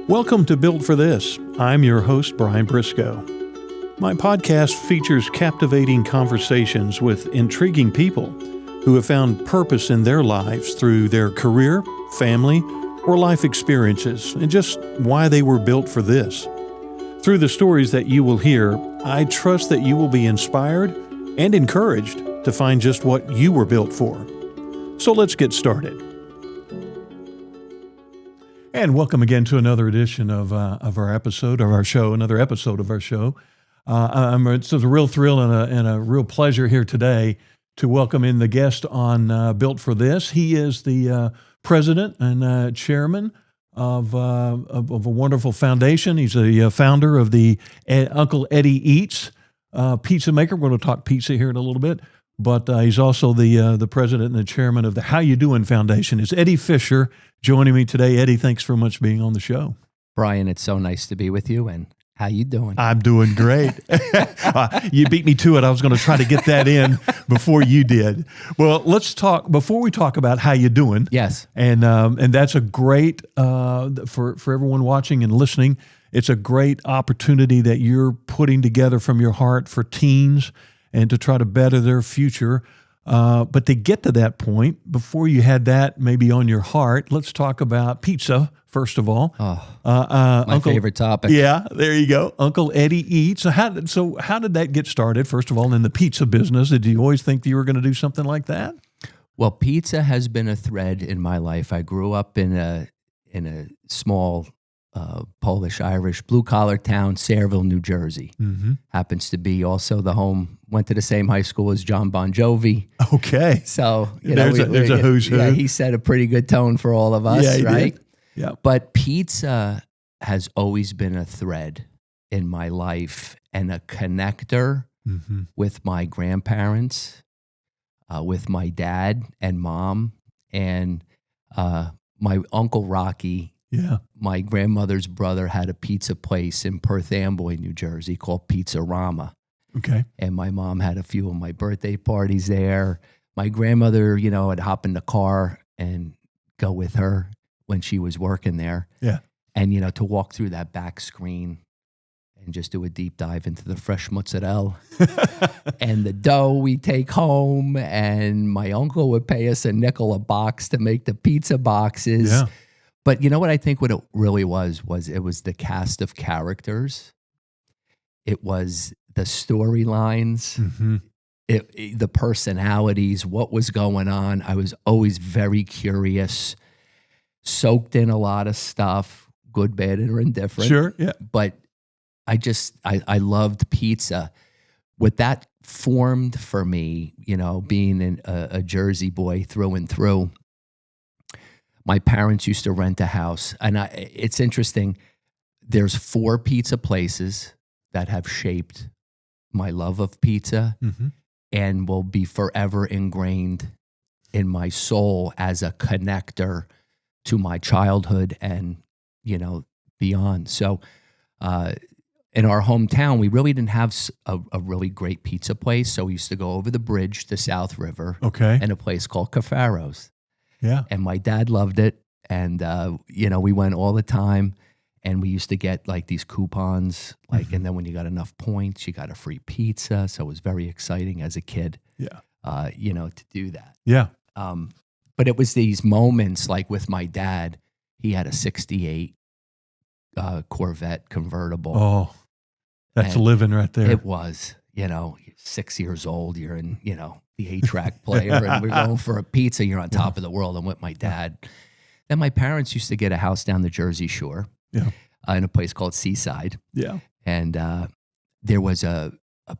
Welcome to Built for This. I'm your host, Brian Briscoe. My podcast features captivating conversations with intriguing people who have found purpose in their lives through their career, family, or life experiences, and just why they were built for this. Through the stories that you will hear, I trust that you will be inspired and encouraged to find just what you were built for. So let's get started. And welcome again to another edition of our episode of our show. It's a real thrill and a real pleasure here today to welcome in the guest on Built for This. He is the president and chairman of a wonderful foundation. He's a founder of the Uncle Eddie Eats pizza maker. We're going to talk pizza here in a little bit, but he's also the president and the chairman of the U Doin Foundation. It's Eddie Fischer joining me today. Eddie, thanks for much being on the show. Brian, it's so nice to be with you, and how you doing? I'm doing great. You beat me to it. I was going to try to get that in before you did. Well, let's talk, before we talk about how you doing. Yes. And that's a great, for everyone watching and listening, it's a great opportunity that you're putting together from your heart for teens and to try to better their future. But to get to that point, before you had that maybe on your heart, let's talk about pizza, first of all. My favorite topic. Yeah, there you go. Uncle Eddie Eats. So how did that get started, first of all, in the pizza business? Did you always think that you were going to do something like that? Well, pizza has been a thread in my life. I grew up in a small Polish-Irish blue-collar town, Sayreville, New Jersey. Mm-hmm. Happens to be also the home, went to the same high school as John Bon Jovi. Okay. So, there's a who's who. Yeah, he set a pretty good tone for all of us, yeah, right? Did. Yeah. But pizza has always been a thread in my life and a connector with my grandparents, with my dad and mom, and my Uncle Rocky. Yeah. My grandmother's brother had a pizza place in Perth Amboy, New Jersey called Pizzarama. Okay. And my mom had a few of my birthday parties there. My grandmother, I'd hop in the car and go with her when she was working there. Yeah. And, to walk through that back screen and just do a deep dive into the fresh mozzarella and the dough we take home. And my uncle would pay us a nickel a box to make the pizza boxes. Yeah. But you know what I think what it really was it was the cast of characters. It was the storylines, the personalities, what was going on. I was always very curious, soaked in a lot of stuff, good, bad, or indifferent. Sure, yeah. But I loved pizza. What that formed for me, being a Jersey boy through and through, my parents used to rent a house, and it's interesting. There's 4 pizza places that have shaped my love of pizza and will be forever ingrained in my soul as a connector to my childhood and, beyond. So in our hometown, we really didn't have a really great pizza place, so we used to go over the bridge to South River and a place called Cafaro's. Yeah. And my dad loved it. And, we went all the time, and we used to get like these coupons, and then when you got enough points, you got a free pizza. So it was very exciting as a kid, to do that. Yeah. But it was these moments like with my dad, he had a 68 Corvette convertible. Oh, that's living right there. It was, 6 years old, you're in, the 8-track player, and we're going for a pizza. You're on top of the world. I'm with my dad. Then my parents used to get a house down the Jersey Shore, in a place called Seaside. Yeah, and there was a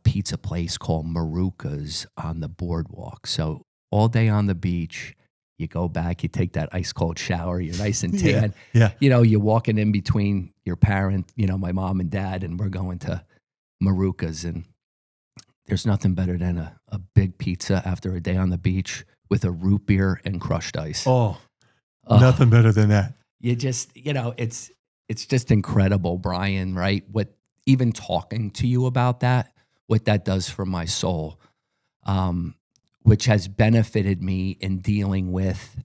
pizza place called Maruka's on the boardwalk. So all day on the beach, you go back, you take that ice cold shower, you're nice and tan. Yeah. You're walking in between your parent, my mom and dad, and we're going to Maruka's, and there's nothing better than a big pizza after a day on the beach with a root beer and crushed ice. Oh, nothing better than that. You just, it's just incredible, Brian, right? What, even talking to you about that, what that does for my soul. which has benefited me in dealing with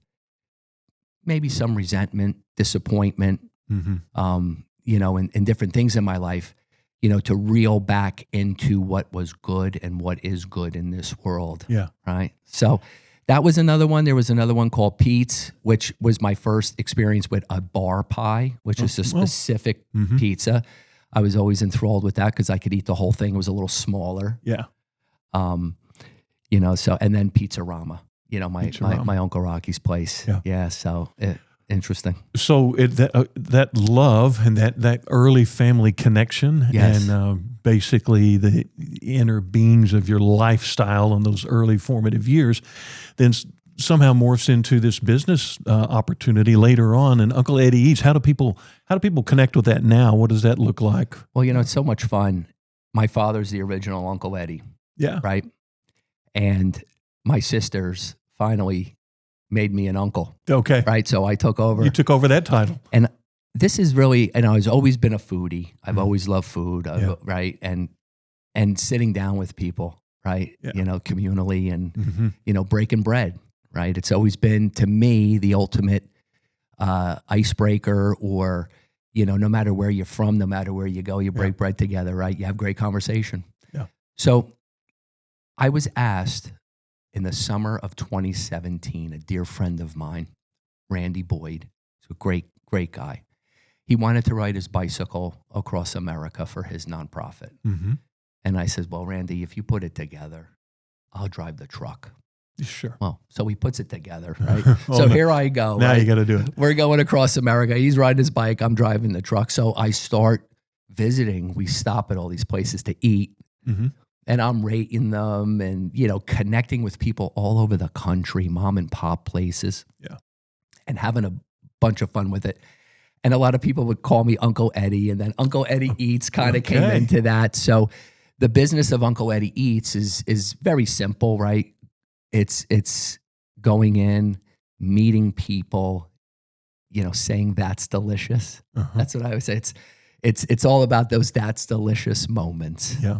maybe some resentment, disappointment, and different things in my life, to reel back into what was good and what is good in this world. Yeah. Right. So that was another one. There was another one called Pete's, which was my first experience with a bar pie, which is a specific pizza. I was always enthralled with that because I could eat the whole thing. It was a little smaller. Yeah. So, and then Pizzarama, my Uncle Rocky's place. Yeah. Yeah. So interesting. So that love and that early family connection, Yes. and basically the inner beings of your lifestyle in those early formative years, then somehow morphs into this business opportunity later on. And Uncle Eddie Eats, how do people connect with that now? What does that look like? Well, it's so much fun. My father's the original Uncle Eddie. Yeah. Right. And my sisters finally made me an uncle. Okay. Right. So I took over. You took over that title. And this is really, and I've always been a foodie. I've always loved food. Yeah. Right. And sitting down with people, right. Yeah. Communally and, breaking bread. Right. It's always been, to me, the ultimate icebreaker, or, no matter where you're from, no matter where you go, you break bread together. Right. You have great conversation. Yeah. So I was asked in the summer of 2017, a dear friend of mine, Randy Boyd, he's a great, great guy. He wanted to ride his bicycle across America for his nonprofit. Mm-hmm. And I said, well, Randy, if you put it together, I'll drive the truck. Sure. Well, so he puts it together, right? Here I go. Now right? you got to do it. We're going across America. He's riding his bike. I'm driving the truck. So I start visiting. We stop at all these places to eat. Mm-hmm. And I'm rating them and, connecting with people all over the country, mom and pop places. Yeah. And having a bunch of fun with it. And a lot of people would call me Uncle Eddie, and then Uncle Eddie Eats kind of came into that. So the business of Uncle Eddie Eats is very simple, right? It's going in, meeting people, saying that's delicious. Uh-huh. That's what I would say. It's all about those that's delicious moments. Yeah.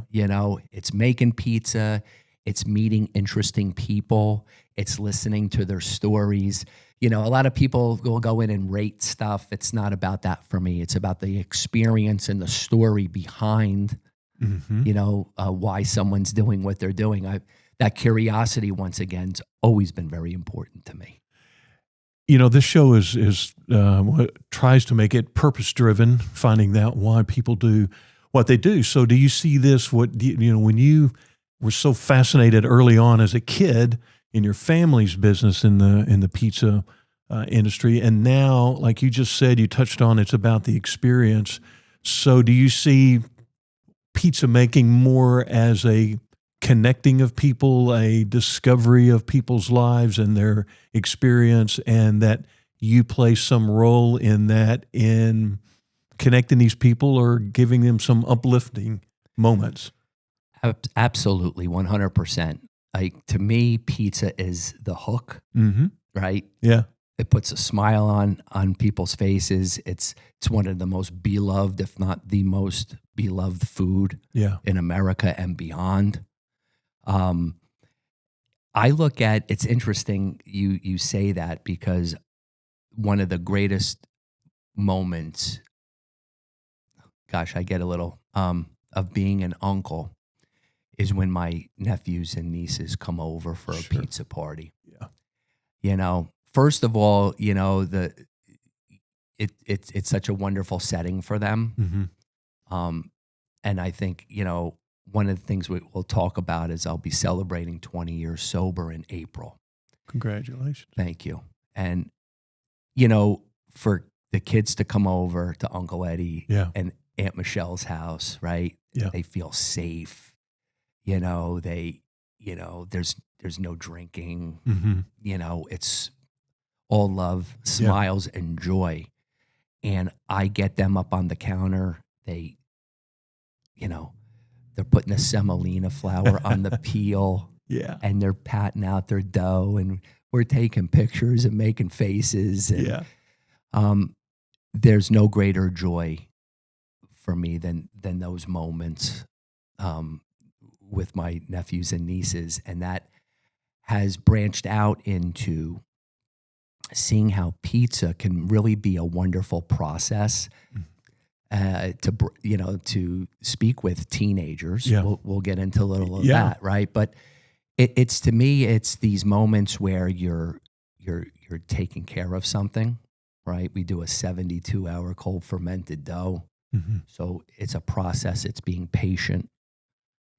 It's making pizza, it's meeting interesting people, it's listening to their stories. A lot of people will go in and rate stuff. It's not about that for me. It's about the experience and the story behind, why someone's doing what they're doing. That curiosity, once again, has always been very important to me. This show is tries to make it purpose-driven, finding out why people do what they do. So do you see this, when you were so fascinated early on as a kid in your family's business in the pizza industry, and now, like you just said, you touched on, it's about the experience. So do you see pizza making more as a connecting of people, a discovery of people's lives and their experience, and that you play some role in that, in connecting these people or giving them some uplifting moments? Absolutely, 100%. To me, pizza is the hook, right? Yeah. It puts a smile on people's faces. It's one of the most beloved, if not the most beloved food in America and beyond. I look at, it's interesting you say that, because one of the greatest moments, gosh, I get a little, of being an uncle is when my nephews and nieces come over for a pizza party. Yeah. First of all, it's such a wonderful setting for them. Mm-hmm. And I think, one of the things we'll talk about is I'll be celebrating 20 years sober in April. Congratulations. Thank you. And, for the kids to come over to Uncle Eddie and Aunt Michelle's house, right? Yeah. They feel safe. There's no drinking. Mm-hmm. It's all love, smiles, and joy. And I get them up on the counter. They're putting a semolina flour on the peel. Yeah. And they're patting out their dough, and we're taking pictures and making faces. And, there's no greater joy for me than those moments with my nephews and nieces. And that has branched out into, seeing how pizza can really be a wonderful process to speak with teenagers. Yeah. We'll get into a little of Yeah. that, right? But it's to me, it's these moments where you're taking care of something, right? We do a 72-hour cold fermented dough. Mm-hmm. So it's a process. It's being patient.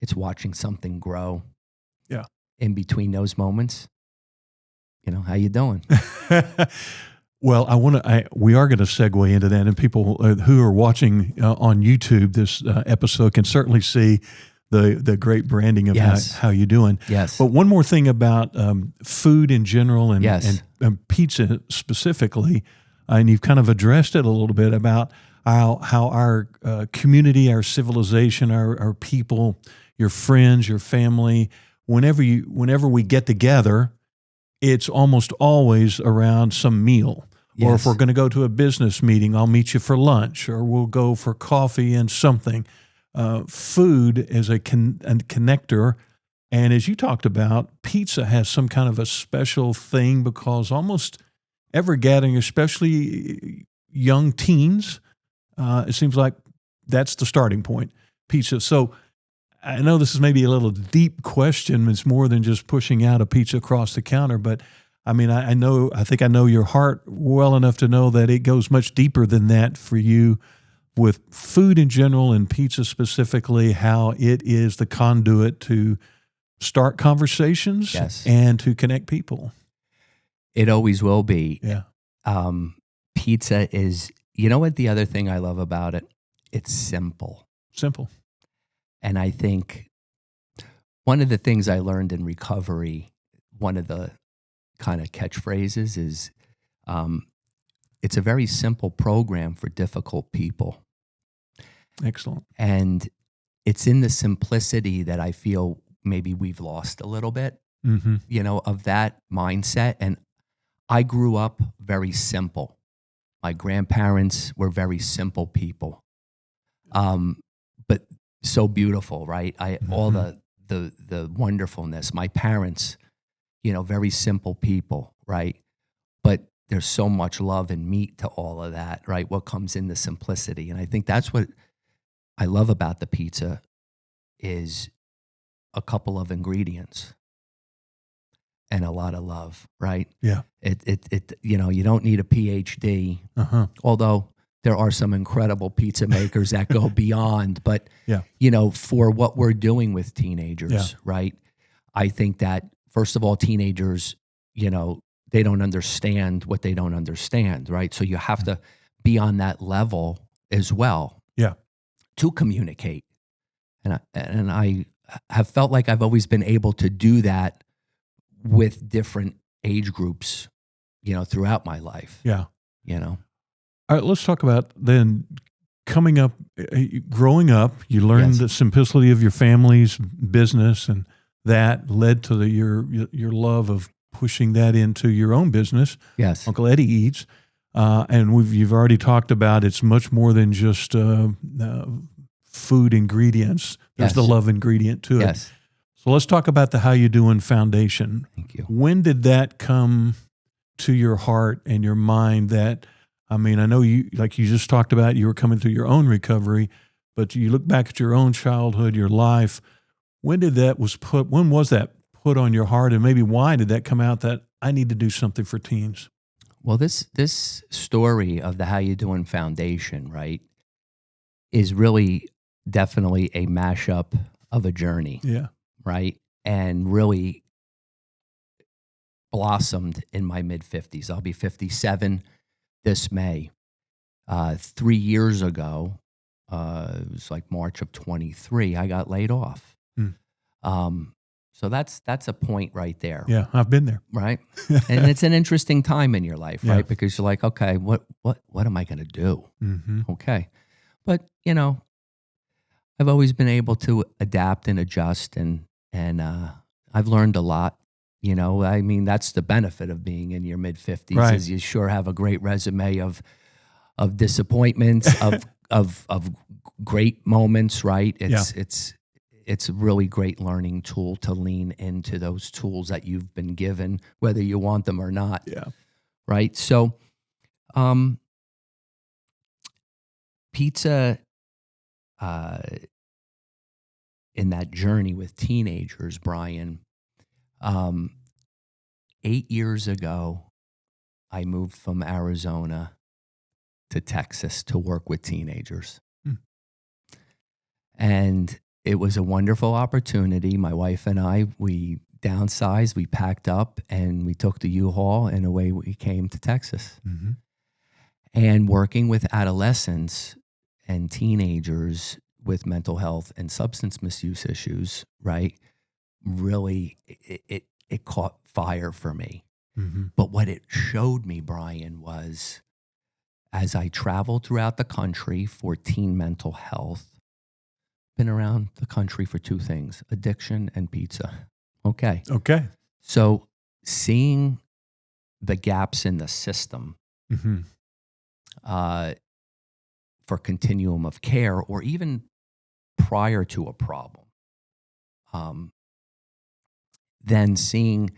It's watching something grow. Yeah. In between those moments, how you doing? Well, we are going to segue into that, and people who are watching on YouTube this episode can certainly see the great branding of Yes. how you doing. Yes. But one more thing about food in general and, Yes. and pizza specifically, and you've kind of addressed it a little bit about how our community, our civilization, our people, your friends, your family, whenever we get together, it's almost always around some meal. Yes. Or if we're going to go to a business meeting, I'll meet you for lunch, or we'll go for coffee and something. Food is a connector. And as you talked about, pizza has some kind of a special thing because almost every gathering, especially young teens, it seems like that's the starting point, pizza. So I know this is maybe a little deep question. It's more than just pushing out a pizza across the counter, but I mean, I think I know your heart well enough to know that it goes much deeper than that for you with food in general and pizza specifically, how it is the conduit to start conversations Yes. and to connect people. It always will be. Yeah. Pizza is, what the other thing I love about it? It's simple. Simple. And I think one of the things I learned in recovery, one of the kind of catchphrases is, it's a very simple program for difficult people. Excellent. And it's in the simplicity that I feel maybe we've lost a little bit, of that mindset. And I grew up very simple. My grandparents were very simple people, but so beautiful, right? All the wonderfulness. My parents, very simple people, right? But there's so much love and meat to all of that, right? What comes in the simplicity. And I think that's what I love about the pizza is a couple of ingredients and a lot of love, right? Yeah. You don't need a PhD, although there are some incredible pizza makers that go beyond, but for what we're doing with teenagers, right? I think that first of all, teenagers, they don't understand what they don't understand, right? So you have to be on that level as well. Yeah. To communicate. And I have felt like I've always been able to do that with different age groups, throughout my life. Yeah. All right, let's talk about then coming up, growing up, you learned the simplicity of your family's business, and that led to your love of pushing that into your own business. Yes. Uncle Eddie Eats. And you've already talked about it's much more than just food ingredients. There's the love ingredient to it. Yes. So let's talk about the How You Doin Foundation. Thank you. When did that come to your heart and your mind? That, I mean, I know you, like you just talked about, you were coming through your own recovery, but you look back at your own childhood, your life. When was that put on your heart, and maybe why did that come out that I need to do something for teens? Well, this story of the How You Doin Foundation, right, is really definitely a mashup of a journey. Yeah. Right? And really blossomed in my mid-50s. I'll be 57 this May. 3 years ago, it was like March of 23, I got laid off. So that's a point right there. Yeah, I've been there. Right? And it's an interesting time in your life, right? Because you're like, okay, what am I going to do? Okay. But, I've always been able to adapt and adjust, and I've learned a lot. I mean, that's the benefit of being in your mid-50s, right, is you sure have a great resume of disappointments, of great moments, right? It's a really great learning tool to lean into those tools that you've been given, whether you want them or not. Yeah. right? So, um, pizza, uh, in that journey with teenagers, Brian, um, 8 years ago, I moved from Arizona to Texas to work with teenagers. Hmm. And it was a wonderful opportunity. My wife and I, we downsized, we packed up, and we took the U-Haul, and away we came to Texas. Mm-hmm. And working with adolescents and teenagers with mental health and substance misuse issues, right, really, it caught fire for me. Mm-hmm. But what it showed me, Brian, was as I traveled throughout the country for teen mental health, been around the country for two things: addiction and pizza. Okay. Okay. So seeing the gaps in the system Mm-hmm. For continuum of care, or even prior to a problem, then seeing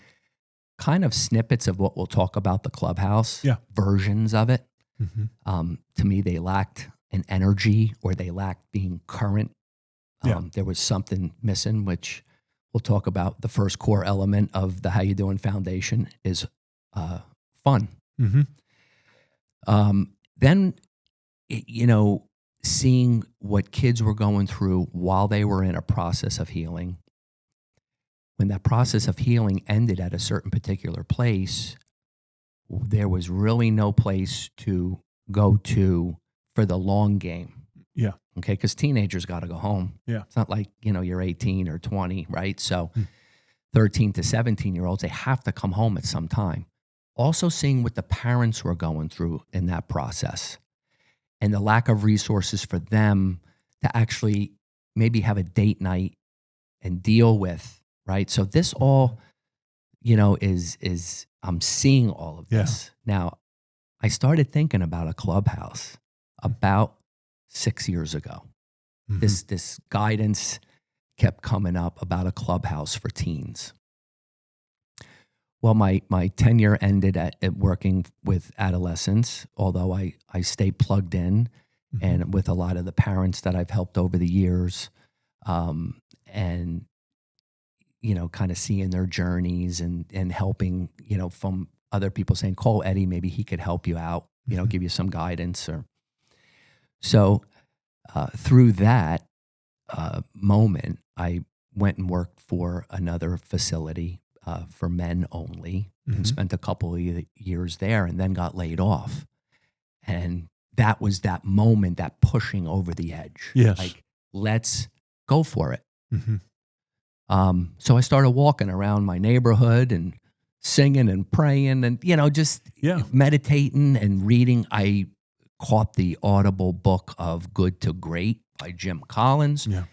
kind of snippets of what we'll talk about the clubhouse, Yeah. versions of it. Mm-hmm. To me, they lacked an energy, or they lacked being current. Yeah. There was something missing, which we'll talk about. The first core element of the How You Doin Foundation is fun. Mm-hmm. Then, seeing what kids were going through while they were in a process of healing. When that process of healing ended at a certain particular place, there was really no place to go to for the long game. Yeah. Okay, because teenagers got to go home. Yeah. It's not like, you're 18 or 20, right? So 13 to 17-year-olds, they have to come home at some time. Also seeing what the parents were going through in that process, and the lack of resources for them to actually maybe have a date night and deal with, right? So this all, is I'm seeing all of this. Now, I started thinking about a clubhouse about 6 years ago. Mm-hmm. This guidance kept coming up about a clubhouse for teens. Well, my tenure ended at working with adolescents, although I stayed plugged in, Mm-hmm. and with a lot of the parents that I've helped over the years, and kind of seeing their journeys and helping, from other people saying, call Eddie, maybe he could help you out, Mm-hmm. give you some guidance. Or so through that moment, I went and worked for another facility for men only, Mm-hmm. and spent a couple of years there, and then got laid off. And that was that moment, that pushing over the edge. Yes. Like, let's go for it. Mm-hmm. So I started walking around my neighborhood and singing and praying and, just meditating and reading. I caught the Audible book of Good to Great by Jim Collins. Yeah.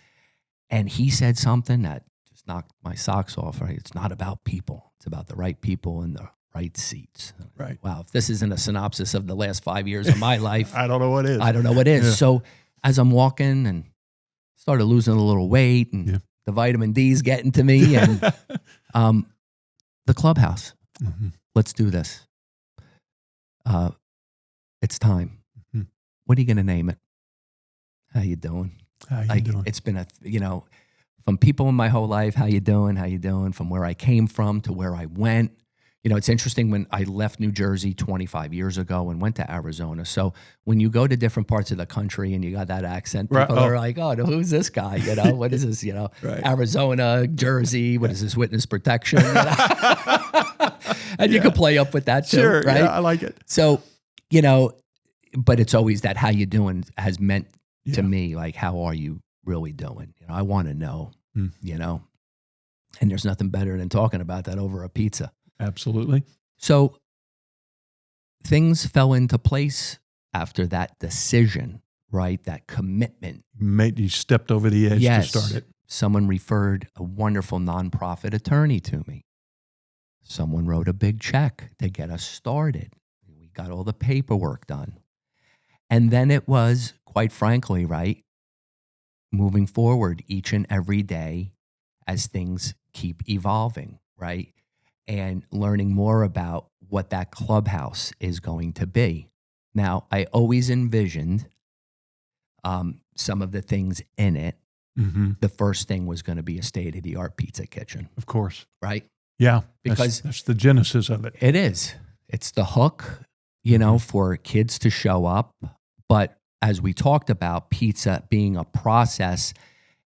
And he said something that just knocked my socks off. Right? It's not about people. It's about the right people in the right seats. Right. Wow. If this isn't a synopsis of the last 5 years of my life, I don't know what is. I don't know what is. Yeah. So as I'm walking and started losing a little weight, and the vitamin D's getting to me, and the clubhouse. Mm-hmm. Let's do this. It's time. Mm-hmm. What are you going to name it? How you doing? How you doing? It's been from people in my whole life. How you doing? How you doing? From where I came from to where I went. It's interesting, when I left New Jersey 25 years ago and went to Arizona. So when you go to different parts of the country and you got that accent, people are like, oh, who's this guy? What is this? Right. Arizona, Jersey, what is this, witness protection? And you can play up with that too, Sure, right? Yeah, I like it. So, but it's always that how you doing has meant to me, like, how are you really doing? I want to know, and there's nothing better than talking about that over a pizza. Absolutely. So things fell into place after that decision, right? That commitment. You stepped over the edge to start it. Someone referred a wonderful nonprofit attorney to me. Someone wrote a big check to get us started. We got all the paperwork done. And then it was, quite frankly, right, moving forward each and every day as things keep evolving, right? and learning more about what that clubhouse is going to be. Now, I always envisioned some of the things in it. Mm-hmm. The first thing was going to be a state-of-the-art pizza kitchen. Of course. Right? Yeah. Because that's the genesis of it. It is. It's the hook, for kids to show up. But as we talked about, pizza being a process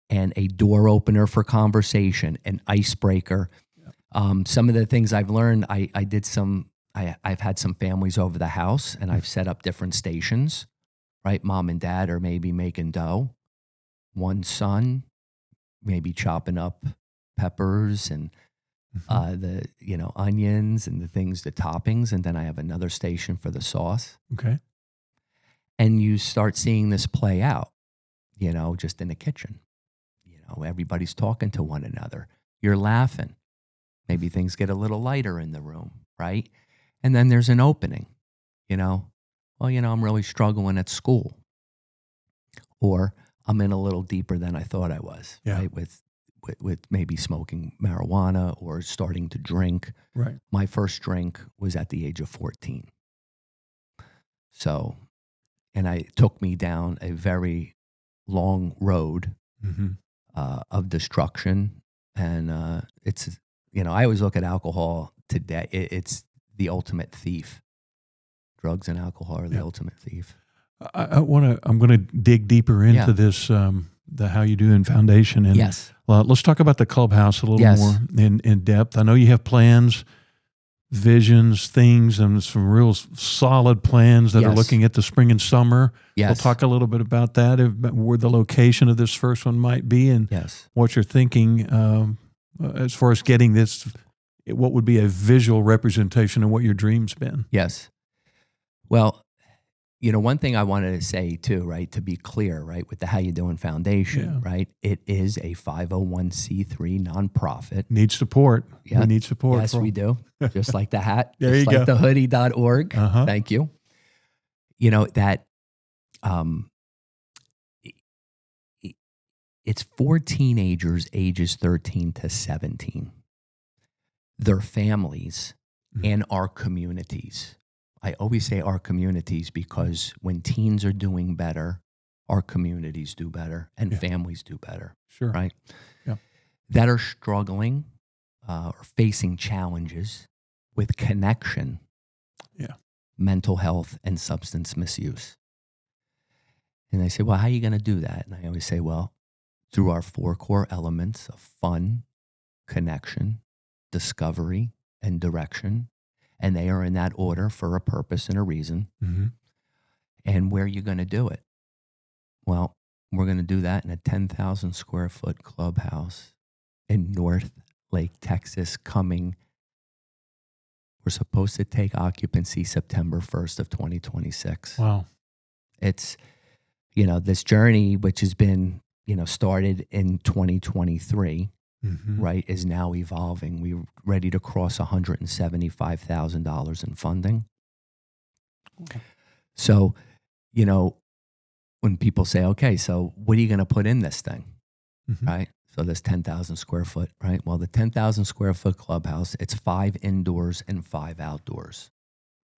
and a door opener for conversation, an icebreaker. Some of the things I've learned, I've had some families over the house, and I've set up different stations, right? Mom and dad are maybe making dough. One son maybe chopping up peppers and the onions and the toppings, and then I have another station for the sauce. Okay. And you start seeing this play out, just in the kitchen. Everybody's talking to one another. You're laughing. Maybe things get a little lighter in the room, right? And then there's an opening, I'm really struggling at school. Or I'm in a little deeper than I thought I was, right? With maybe smoking marijuana or starting to drink. Right. My first drink was at the age of 14. So, and it took me down a very long road of destruction. And it's, I always look at alcohol today. It's the ultimate thief. Drugs and alcohol are the ultimate thief. I'm going to dig deeper into this, the How You Doin Foundation. And yes. Let's talk about the clubhouse a little more in depth. I know you have plans, visions, things, and some real solid plans that are looking at the spring and summer. Yes. We'll talk a little bit about that, where the location of this first one might be, and what you're thinking as far as getting this, what would be a visual representation of what your dream's been. Yes. Well, one thing I wanted to say too, right, to be clear, right, with the How You Doin Foundation, right, it is a 501c3 nonprofit. Need support. Yeah. We need support. Yes, we do. Just like the hat. There just you like go. the hoodie.org. Thank you. That it's for teenagers ages 13 to 17, their families, and our communities. I always say our communities because when teens are doing better, our communities do better and families do better. Sure. Right? Yeah. That are struggling or facing challenges with connection, mental health, and substance misuse. And they say, well, how are you going to do that? And I always say, well, through our 4 core elements of fun, connection, discovery, and direction. And they are in that order for a purpose and a reason. And where are you going to do it? Well, we're going to do that in a 10,000 square foot clubhouse in Northlake, Texas, we're supposed to take occupancy September 1st of 2026. Wow. It's, this journey, which has been, started in 2023, right, is now evolving. We're ready to cross $175,000 in funding. Okay. So, when people say, okay, so what are you going to put in this thing, right? So this 10,000 square foot, right? Well, the 10,000 square foot clubhouse, it's 5 indoors and 5 outdoors.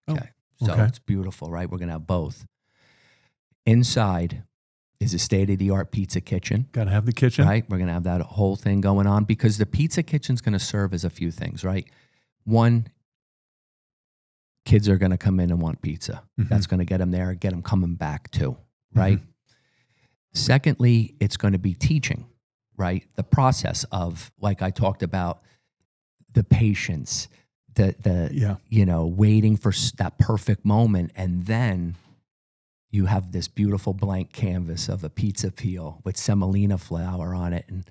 Okay. So it's beautiful, right? We're going to have both. Inside is a state-of-the-art pizza kitchen. Got to have the kitchen. Right? We're going to have that whole thing going on because the pizza kitchen's going to serve as a few things, right? One, kids are going to come in and want pizza. That's going to get them there, get them coming back too, right? Secondly, it's going to be teaching, right? The process of, like I talked about, the patience, waiting for that perfect moment, and then you have this beautiful blank canvas of a pizza peel with semolina flour on it, and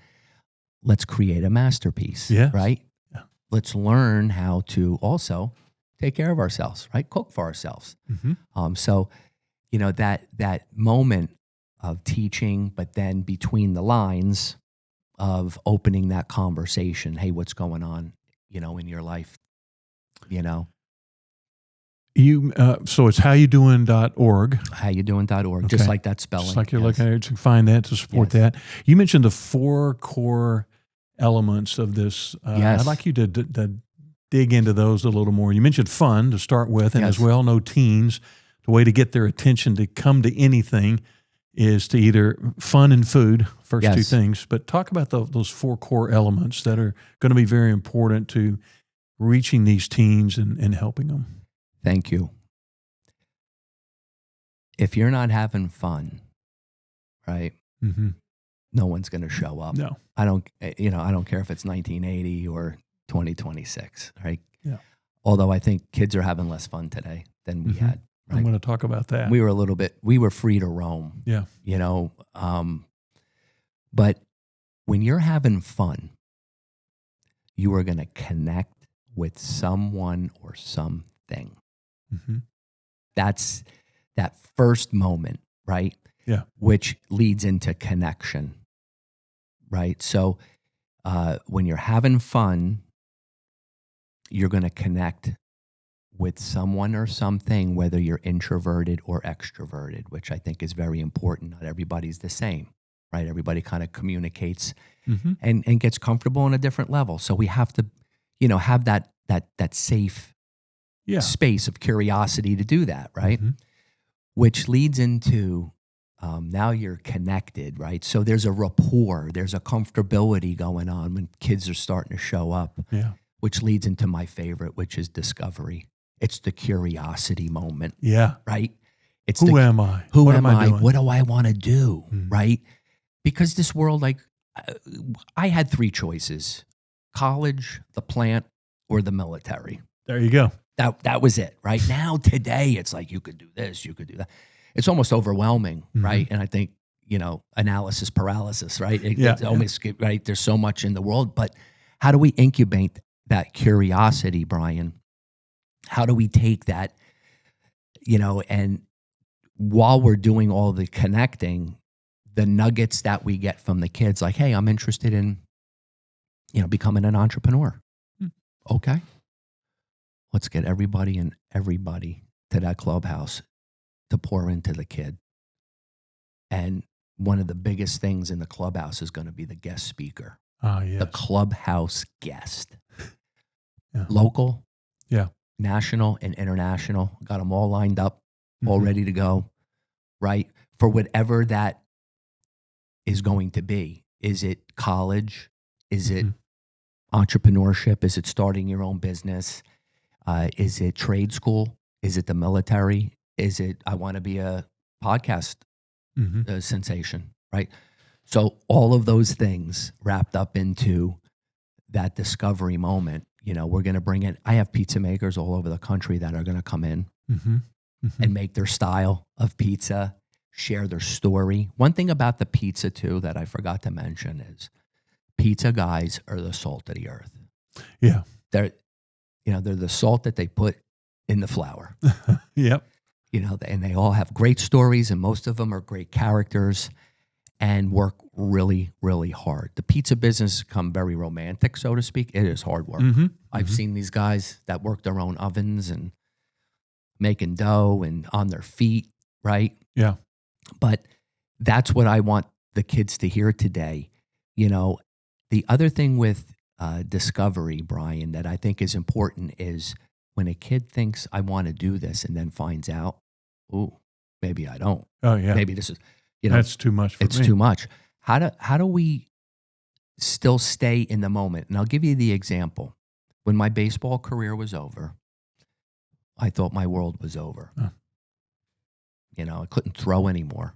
let's create a masterpiece, right? Yeah. Let's learn how to also take care of ourselves, right? Cook for ourselves. So, that moment of teaching, but then between the lines of opening that conversation, hey, what's going on, in your life, So it's howyoudoin.org. Howyoudoin.org, just like that spelling. Just like you're looking at it to find that, to support that. You mentioned the 4 core elements of this. I'd like you to dig into those a little more. You mentioned fun to start with, and Yes. as well, no teens. The way to get their attention to come to anything is to either fun and food, first two Yes. things. But talk about those four core elements that are going to be very important to reaching these teens and helping them. Thank you. If you're not having fun, right, Mm-hmm. no one's going to show up. No. I don't care if it's 1980 or 2026, right? Yeah. Although I think kids are having less fun today than we had. I'm Right? going to talk about that. We were free to roam. Yeah. But when you're having fun, you are going to connect with someone or something. Mm-hmm. That's that first moment, right? Yeah. Which leads into connection, right? So when you're having fun, you're going to connect with someone or something, whether you're introverted or extroverted, which I think is very important. Not everybody's the same, right? Everybody kind of communicates and gets comfortable on a different level. So we have to, have that safe space of curiosity to do that, right? Mm-hmm. Which leads into now you're connected, right? So there's a rapport, there's a comfortability going on when kids are starting to show up, which leads into my favorite, which is discovery. It's the curiosity moment, right? It's who am I? Who what am I? doing? What do I want to do, right? Because this world, like, I had three choices: college, the plant, or the military. There you go. That was it, right? Now, today, it's like you could do this, you could do that. It's almost overwhelming, right? And I think, analysis paralysis, right? It's almost, right? There's so much in the world, but how do we incubate that curiosity, Brian? How do we take that, and while we're doing all the connecting, the nuggets that we get from the kids, like, hey, I'm interested in, becoming an entrepreneur. Okay. Let's get everybody to that clubhouse to pour into the kid. And one of the biggest things in the clubhouse is going to be the guest speaker. Yes. The clubhouse guest. Local, national, and international. Got them all lined up, all ready to go, right? For whatever that is going to be. Is it college? Is it entrepreneurship? Is it starting your own business? Is it trade school? Is it the military? Is it, I want to be a podcast sensation, right? So all of those things wrapped up into that discovery moment. We're going to bring in, I have pizza makers all over the country that are going to come in and make their style of pizza, share their story. One thing about the pizza too that I forgot to mention is pizza guys are the salt of the earth. Yeah. They're the salt that they put in the flour. Yep. And they all have great stories, and most of them are great characters and work really, really hard. The pizza business has become very romantic, so to speak. It is hard work. I've seen these guys that work their own ovens and making dough and on their feet, right? Yeah. But that's what I want the kids to hear today. The other thing with discovery, Brian, that I think is important is when a kid thinks I want to do this and then finds out, ooh, maybe I don't. Oh yeah. Maybe this is, that's too much for me. It's too much. How do we still stay in the moment? And I'll give you the example. When my baseball career was over, I thought my world was over. I couldn't throw anymore.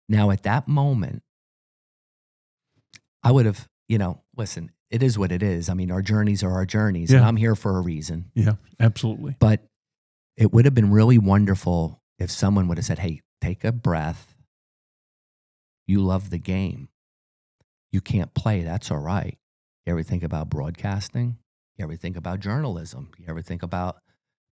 Now at that moment, I would have, listen, it is what it is. I mean, our journeys are our journeys, and I'm here for a reason. Yeah, absolutely. But it would have been really wonderful if someone would have said, hey, take a breath. You love the game. You can't play. That's all right. You ever think about broadcasting? You ever think about journalism? You ever think about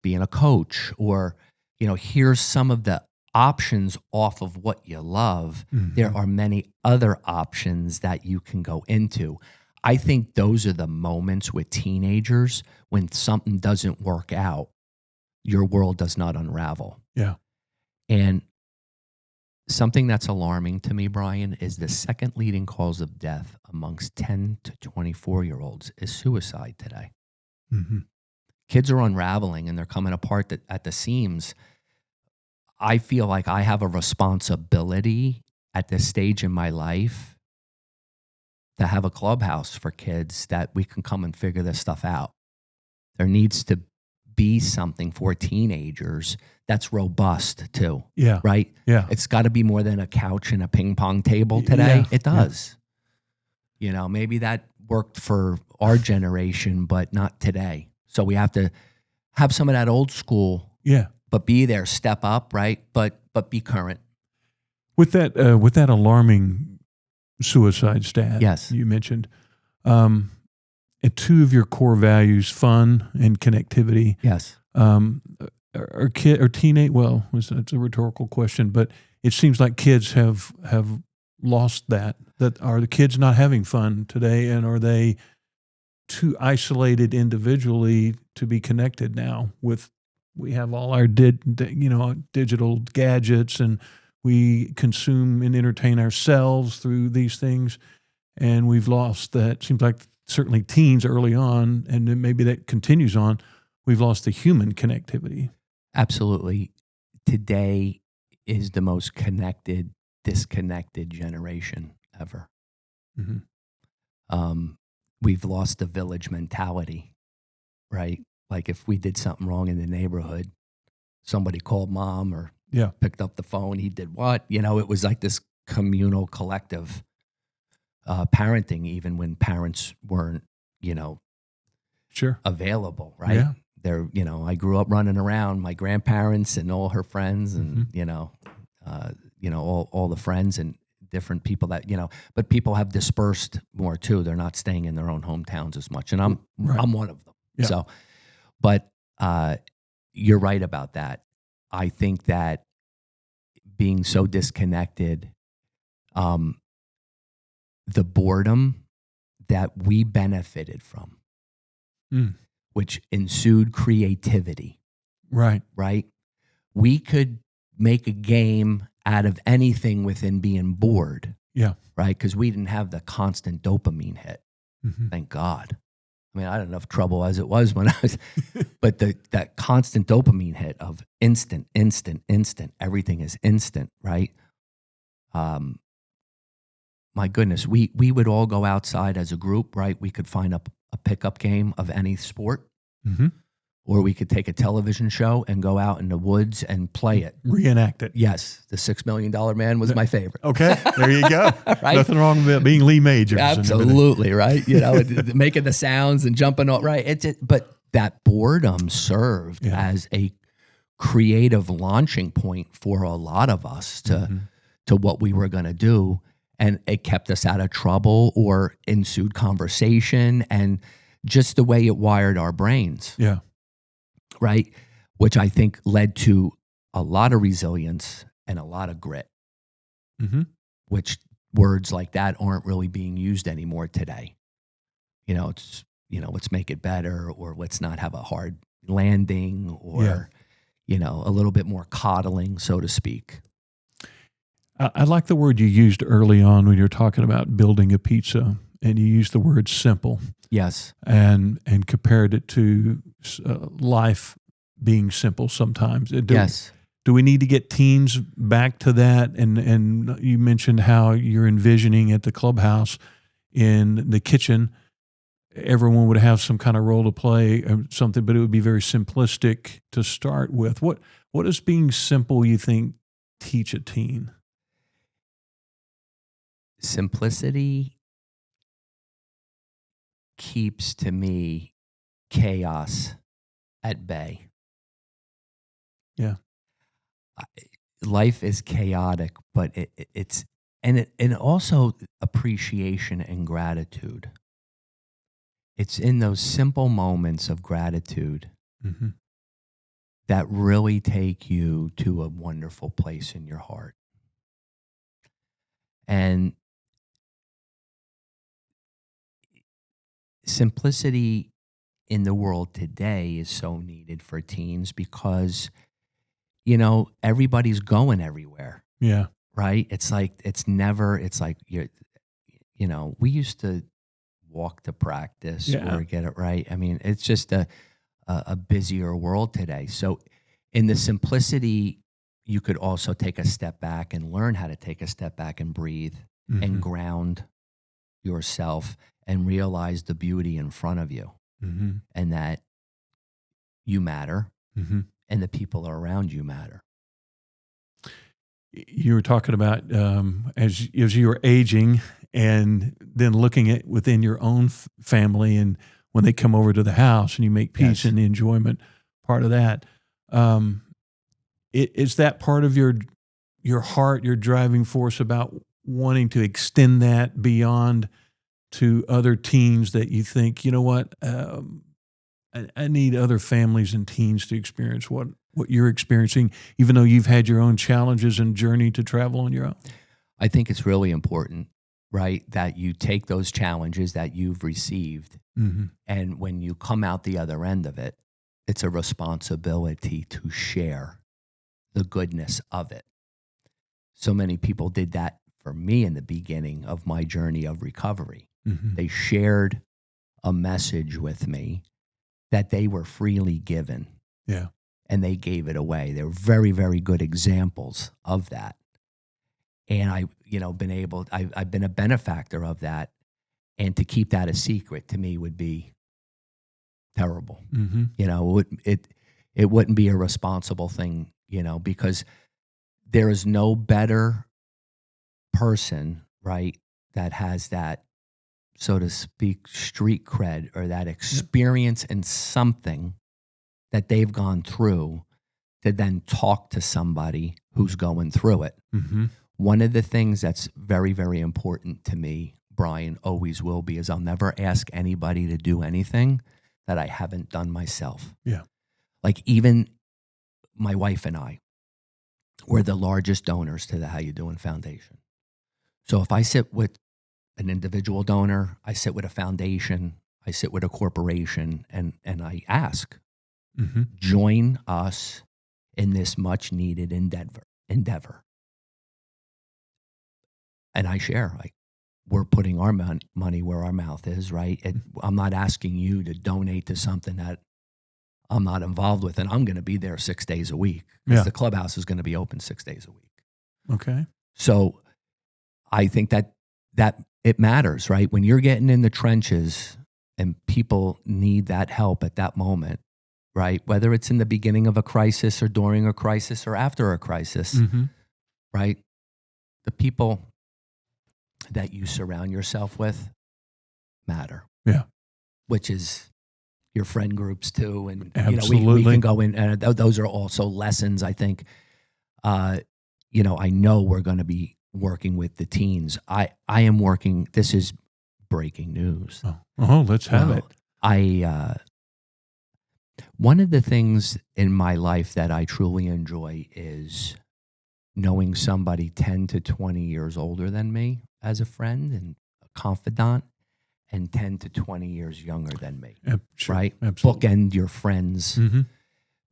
being a coach? Or, here's some of the options off of what you love. There are many other options that you can go into. I think those are the moments with teenagers when something doesn't work out, your world does not unravel. Yeah. And something that's alarming to me, Brian, is the second leading cause of death amongst 10 to 24-year-olds is suicide today. Mm-hmm. Kids are unraveling and they're coming apart at the seams. I feel like I have a responsibility at this stage in my life to have a clubhouse for kids that we can come and figure this stuff out. There needs to be something for teenagers that's robust too. Yeah. Right? Yeah. It's got to be more than a couch and a ping pong table today. Yeah. It does. You know, maybe that worked for our generation, but not today. So we have to have some of that old school, but be there, step up, right? But be current. With that alarming suicide stat, Yes, you mentioned, and two of your core values, fun and connectivity. Yes. Are kid or teenage? Well, it's a rhetorical question, but it seems like kids have lost that. That are the kids not having fun today, and are they too isolated individually to be connected now? We have all our digital gadgets, and we consume and entertain ourselves through these things, and we've lost that. Seems like certainly teens early on, and then maybe that continues on. We've lost the human connectivity. Absolutely. Today is the most connected, disconnected generation ever. Mm-hmm. We've lost the village mentality, right? Like if we did something wrong in the neighborhood, somebody called mom or picked up the phone, he did what? You know, it was like this communal, collective parenting, even when parents weren't, available, right? Yeah. They're, I grew up running around my grandparents and all her friends and, all the friends and different people that, but people have dispersed more too. They're not staying in their own hometowns as much. And I'm one of them. Yeah. So, but you're right about that. I think that being so disconnected, the boredom that we benefited from, which ensued creativity. Right. Right? We could make a game out of anything within being bored. Yeah. Right? Because we didn't have the constant dopamine hit. Mm-hmm. Thank God. I mean, I had enough trouble as it was when I was, but that constant dopamine hit of instant, everything is instant, right? My goodness, we would all go outside as a group, right? We could find a pickup game of any sport, or we could take a television show and go out in the woods and play it. Reenact it. Yes, the $6 Million Man was my favorite. Okay, there you go. Right? Nothing wrong with being Lee Majors. Absolutely, right? Making the sounds and jumping up, right? But that boredom served as a creative launching point for a lot of us to what we were going to do. And it kept us out of trouble or ensued conversation and just the way it wired our brains. Yeah. Right? Which I think led to a lot of resilience and a lot of grit, which words like that aren't really being used anymore today. It's, let's make it better, or let's not have a hard landing, or, a little bit more coddling, so to speak. I like the word you used early on when you were talking about building a pizza, and you used the word simple. Yes. And compared it to life being simple sometimes. Yes. Do we need to get teens back to that? And you mentioned how you're envisioning at the clubhouse in the kitchen, everyone would have some kind of role to play or something, but it would be very simplistic to start with. What does being simple, you think, teach a teen? Simplicity keeps, to me, chaos at bay. Yeah. Life is chaotic, but it's also appreciation and gratitude. It's in those simple moments of gratitude that really take you to a wonderful place in your heart. And simplicity in the world today is so needed for teens because, everybody's going everywhere. Yeah. Right? It's like, we used to walk to practice Yeah. or get it right. I mean, it's just a busier world today. So in the simplicity, you could also take a step back and learn how to take a step back and breathe and ground yourself and realize the beauty in front of you and that you matter and the people around you matter. You were talking about as you were aging and then looking at within your own family and when they come over to the house and you make peace and the enjoyment part of that. Is that part of your heart, your driving force about wanting to extend that beyond to other teens that you think, you know what, I need other families and teens to experience what you're experiencing, even though you've had your own challenges and journey to travel on your own? I think it's really important, right, that you take those challenges that you've received, and when you come out the other end of it, it's a responsibility to share the goodness of it. So many people did that for me in the beginning of my journey of recovery. They shared a message with me that they were freely given. Yeah. And they gave it away. They were very, very good examples of that. And I've been a benefactor of that. And to keep that a secret to me would be terrible. It wouldn't be a responsible thing, because there is no better person, right, that has that, so to speak, street cred or that experience in something that they've gone through to then talk to somebody who's going through it. One of the things that's very, very important to me, Brian, always will be, is I'll never ask anybody to do anything that I haven't done myself. Yeah. Like even my wife and I, we're the largest donors to the How You Doin Foundation. So if I sit with an individual donor, I sit with a foundation, I sit with a corporation, and I ask, join us in this much needed endeavor. And I share, like, we're putting our money where our mouth is, right? I'm not asking you to donate to something that I'm not involved with, and I'm going to be there 6 days a week because the clubhouse is going to be open 6 days a week. Okay. So I think that it matters, right? When you're getting in the trenches and people need that help at that moment, right? Whether it's in the beginning of a crisis or during a crisis or after a crisis, right? The people that you surround yourself with matter. Yeah. Which is your friend groups too. And, we can go in, and those are also lessons, I think. I know we're going to be working with the teens. I am working, this is breaking news. Let's have it. One of the things in my life that I truly enjoy is knowing somebody 10 to 20 years older than me as a friend and a confidant, and 10 to 20 years younger than me, right? Absolutely. Bookend your friends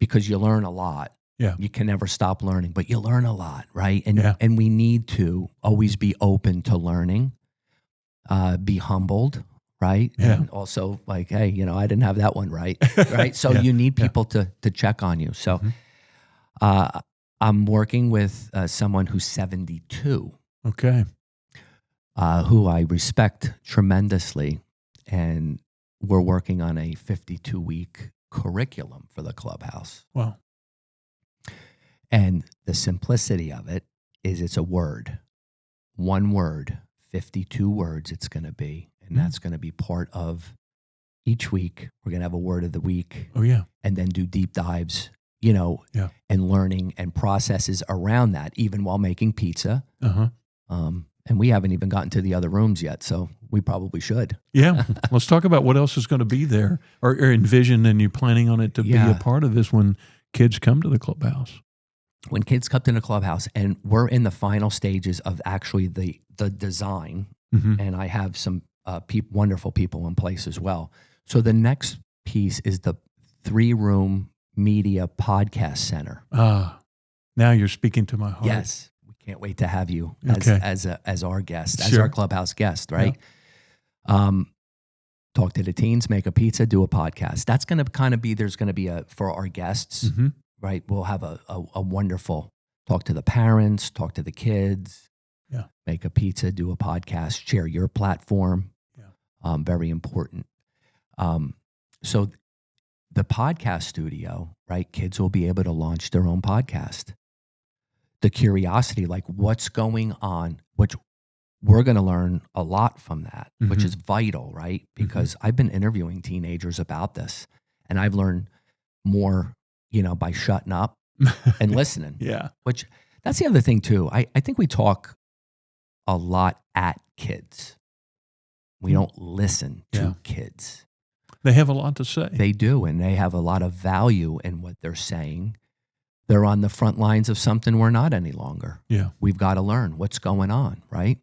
because you learn a lot. Yeah. You can never stop learning, but you learn a lot, right? And we need to always be open to learning, be humbled, right? Yeah. And also like, hey, I didn't have that one right, right? So you need people to check on you. So I'm working with someone who's 72. Okay. Who I respect tremendously, and we're working on a 52-week curriculum for the clubhouse. Wow. And the simplicity of it is it's a word. One word, 52 words it's going to be, and that's going to be part of each week. We're going to have a word of the week. Oh, yeah. And then do deep dives, and learning and processes around that, even while making pizza. And we haven't even gotten to the other rooms yet, so we probably should. Yeah. Let's talk about what else is going to be there or envision, and you're planning on it to be a part of this when kids come to the clubhouse. When kids come to the clubhouse, and we're in the final stages of actually the design, and I have some wonderful people in place as well. So the next piece is the 3-room media podcast center. Now you're speaking to my heart. Yes. Can't wait to have you as our guest, as our clubhouse guest, right? Yeah. talk to the teens, make a pizza, do a podcast. That's going to kind of be, there's going to be for our guests, right? We'll have a wonderful talk to the parents, talk to the kids, make a pizza, do a podcast, share your platform. Very important. So the podcast studio, right? Kids will be able to launch their own podcast. The curiosity, like what's going on, which we're going to learn a lot from that, which is vital, right? Because I've been interviewing teenagers about this, and I've learned more, by shutting up and listening. Which that's the other thing too. I think we talk a lot at kids. We don't listen to kids. They have a lot to say. They do, and they have a lot of value in what they're saying. They're on the front lines of something we're not any longer. We've got to learn what's going on, right?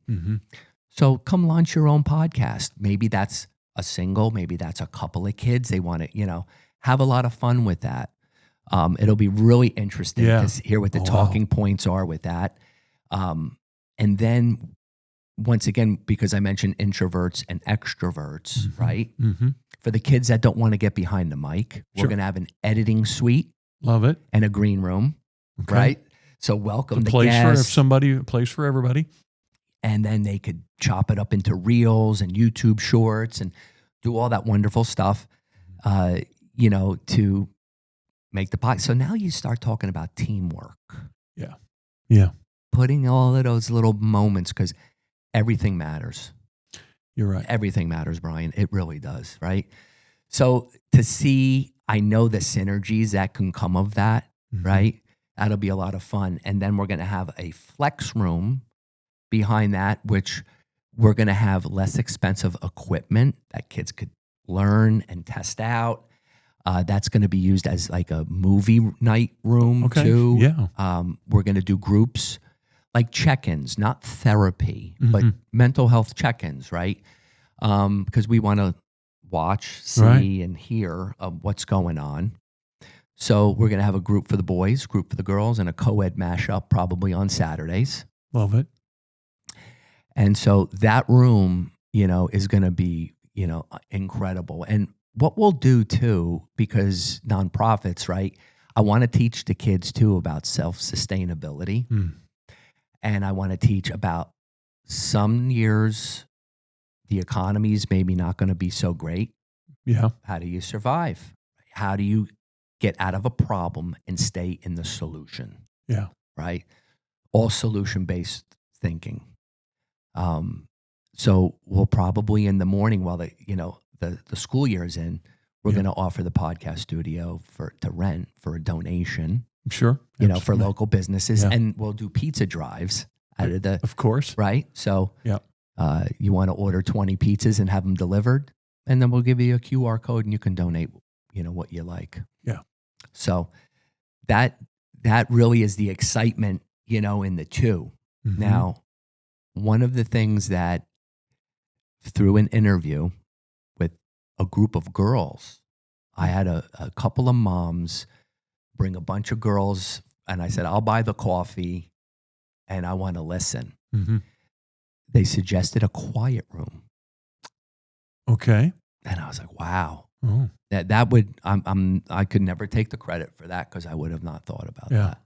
So come launch your own podcast. Maybe that's a single, maybe that's a couple of kids. They want to, have a lot of fun with that. It'll be really interesting to hear what the talking points are with that. And then once again, because I mentioned introverts and extroverts, right? For the kids that don't want to get behind the mic, we're going to have an editing suite. Love it. And a green room, right? So welcome the place guests. a place for everybody. And then they could chop it up into reels and YouTube shorts and do all that wonderful stuff, to make the podcast. So now you start talking about teamwork. Yeah. Putting all of those little moments, because everything matters. You're right. Everything matters, Brian. It really does, right? So to see, I know the synergies that can come of that, right? That'll be a lot of fun. And then we're going to have a flex room behind that, which we're going to have less expensive equipment that kids could learn and test out. That's going to be used as like a movie night room too. We're going to do groups like check-ins, not therapy, but mental health check-ins, right? Because we want to watch, see, and hear of what's going on. So we're going to have a group for the boys, group for the girls, and a co-ed mashup probably on Saturdays. Love it. And so that room, is going to be, incredible. And what we'll do too, because nonprofits, right? I want to teach the kids too about self-sustainability. And I want to teach about some years the economy is maybe not going to be so great. How do you survive? How do you get out of a problem and stay in the solution? Right? All solution-based thinking. So we'll probably in the morning while the school year is in, we're going to offer the podcast studio to rent for a donation. Sure. For local businesses, and we'll do pizza drives out of the. Of course. Right. So. You want to order 20 pizzas and have them delivered, and then we'll give you a QR code and you can donate, what you like. So that really is the excitement, in the two. Now, one of the things that through an interview with a group of girls, I had a couple of moms bring a bunch of girls, and I said, I'll buy the coffee and I want to listen. They suggested a quiet room. Okay. And I was like, wow. That would, I could never take the credit for that because I would have not thought about that.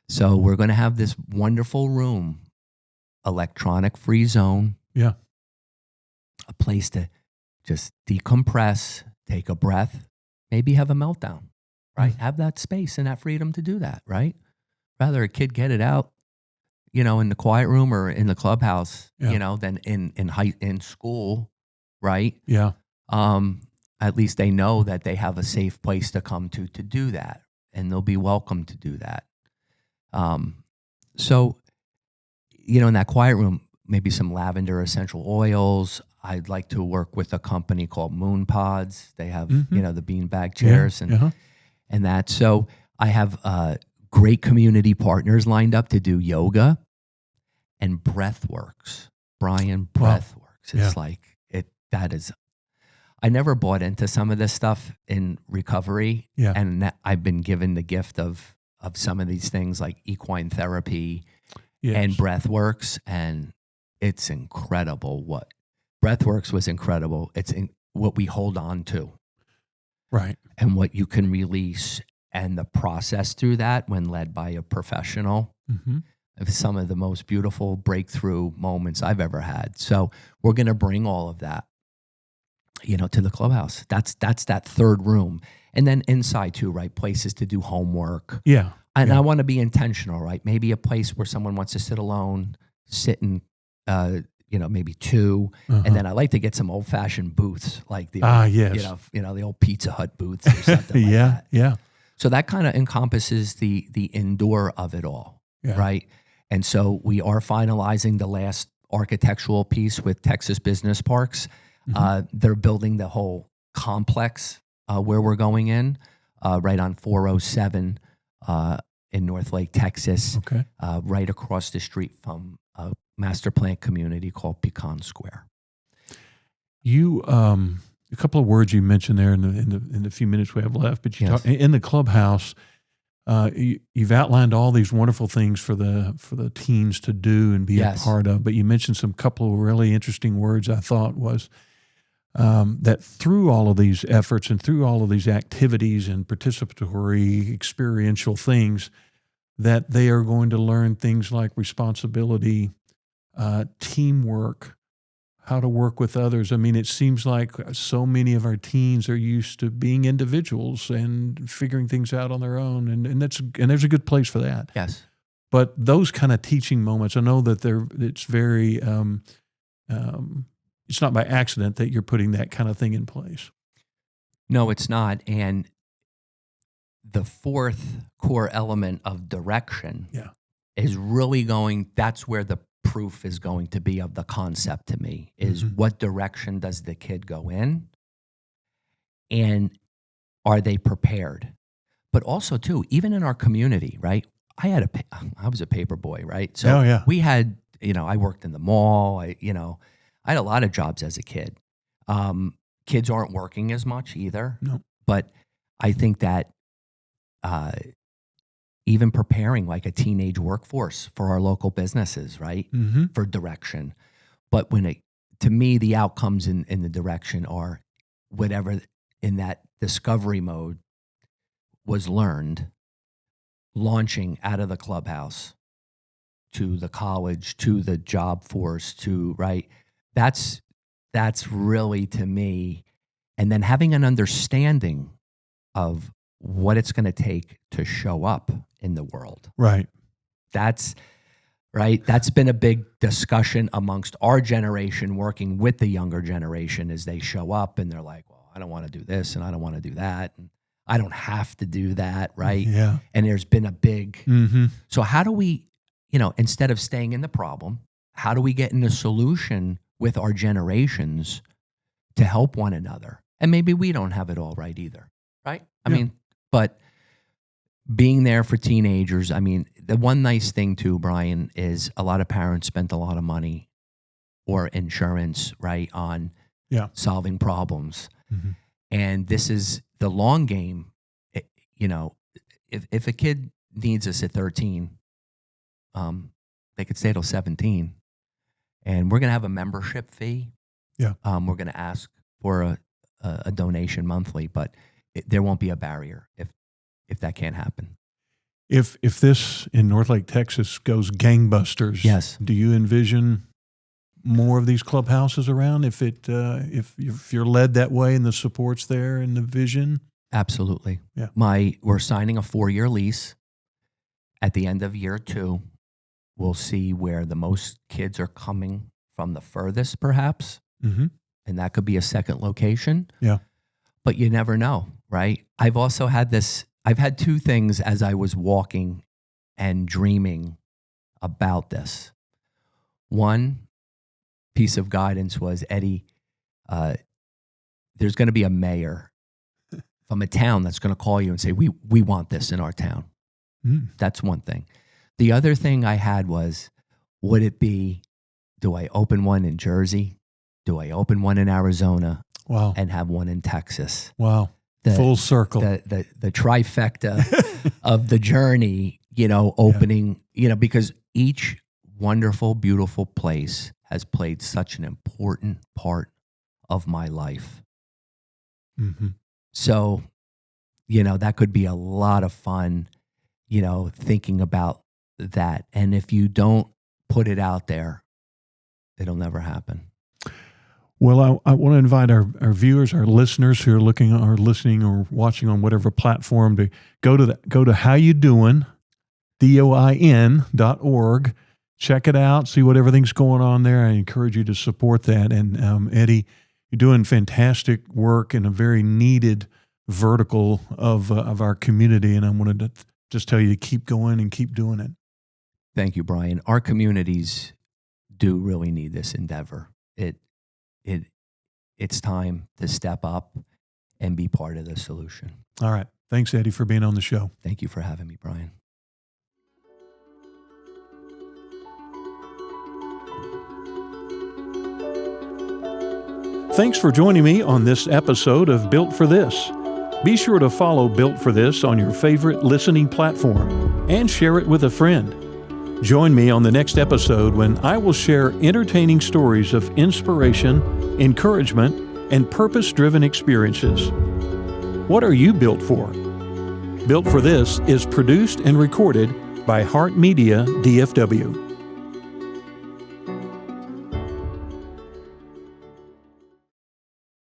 So we're going to have this wonderful room, electronic free zone. A place to just decompress, take a breath, maybe have a meltdown, right? Have that space and that freedom to do that, right? Rather a kid get it out, in the quiet room or in the clubhouse, than in school, right? At least they know that they have a safe place to come to do that, and they'll be welcome to do that. So, in that quiet room, maybe some lavender essential oils. I'd like to work with a company called Moon Pods. They have, the beanbag chairs and that. So I have great community partners lined up to do yoga and breathworks. Brian, breathworks. It's like that is. I never bought into some of this stuff in recovery, and I've been given the gift of some of these things like equine therapy and breathworks, and it's incredible what Breathworks was incredible. It's what we hold on to. Right. And what you can release, and the process through that when led by a professional. Mm-hmm. Some of the most beautiful breakthrough moments I've ever had. So we're going to bring all of that, to the clubhouse. That's that third room. And then inside too, right? Places to do homework. Yeah. And I want to be intentional, right? Maybe a place where someone wants to sit alone, sit in, maybe two. Uh-huh. And then I like to get some old fashioned booths, like the yes. the old Pizza Hut booths or something like that. Yeah. So that kind of encompasses the indoor of it all, right? And so we are finalizing the last architectural piece with Texas Business Parks. Mm-hmm. They're building the whole complex where we're going in, right on 407 in Northlake, Texas, right across the street from a master plan community called Pecan Square. You, a couple of words you mentioned there in the few minutes we have left, but you talk in the clubhouse. You've outlined all these wonderful things for the teens to do and be a part of, but you mentioned some couple of really interesting words. I thought was that through all of these efforts and through all of these activities and participatory experiential things, that they are going to learn things like responsibility, teamwork, how to work with others. I mean, it seems like so many of our teens are used to being individuals and figuring things out on their own, and there's a good place for that. Yes. But those kind of teaching moments, I know that it's very, it's not by accident that you're putting that kind of thing in place. No, it's not. And the fourth core element of direction is really that's where the proof is going to be of the concept to me, is what direction does the kid go in, and are they prepared? But also too, even in our community, right? I was a paper boy, right? So we had, I worked in the mall. I had a lot of jobs as a kid. Kids aren't working as much either. No. But I think that even preparing like a teenage workforce for our local businesses, right? Mm-hmm. For direction. But to me, the outcomes in the direction are whatever in that discovery mode was learned, launching out of the clubhouse to the college, to the job force, right? That's really, to me, and then having an understanding of what it's going to take to show up in the world. Right. That's been a big discussion amongst our generation, working with the younger generation as they show up and they're like, well, I don't want to do this and I don't want to do that. And I don't have to do that. Right. Yeah. And there's been a big, so how do we, instead of staying in the problem, how do we get in the solution with our generations to help one another? And maybe we don't have it all right either. Right. I mean, but being there for teenagers, I mean, the one nice thing too, Brian, is a lot of parents spent a lot of money or insurance, right, on solving problems. Mm-hmm. And this is the long game. If a kid needs us at 13, they could stay till 17. And we're going to have a membership fee. Yeah. We're going to ask for a donation monthly, but there won't be a barrier if that can't happen. If this in Northlake, Texas goes gangbusters, do you envision more of these clubhouses around if you're led that way and the support's there and the vision? Absolutely. Yeah. We're signing a 4-year lease. At the end of year 2, we'll see where the most kids are coming from the furthest, perhaps. Mm-hmm. And that could be a second location. Yeah. But you never know, right? I've had 2 things as I was walking and dreaming about this. One piece of guidance was, Eddie, there's going to be a mayor from a town that's going to call you and say, we want this in our town. Mm. That's one thing. The other thing I had was, would it be, do I open one in Jersey? Do I open one in Arizona? Wow. And have one in Texas? Wow. Full circle. The trifecta of the journey, opening, because each wonderful, beautiful place has played such an important part of my life. Mm-hmm. So, that could be a lot of fun, thinking about that. And if you don't put it out there, it'll never happen. Well, I want to invite our viewers, our listeners who are listening or watching on whatever platform to go to How You Doin, DOIN.org. Check it out, see what everything's going on there. I encourage you to support that. And Eddie, you're doing fantastic work in a very needed vertical of our community. And I wanted to just tell you to keep going and keep doing it. Thank you, Brian. Our communities do really need this endeavor. It's time to step up and be part of the solution. All right. Thanks, Eddie, for being on the show. Thank you for having me, Brian. Thanks for joining me on this episode of Built for This. Be sure to follow Built for This on your favorite listening platform and share it with a friend. Join me on the next episode when I will share entertaining stories of inspiration, encouragement, and purpose-driven experiences. What are you built for? Built for This is produced and recorded by Heart Media DFW.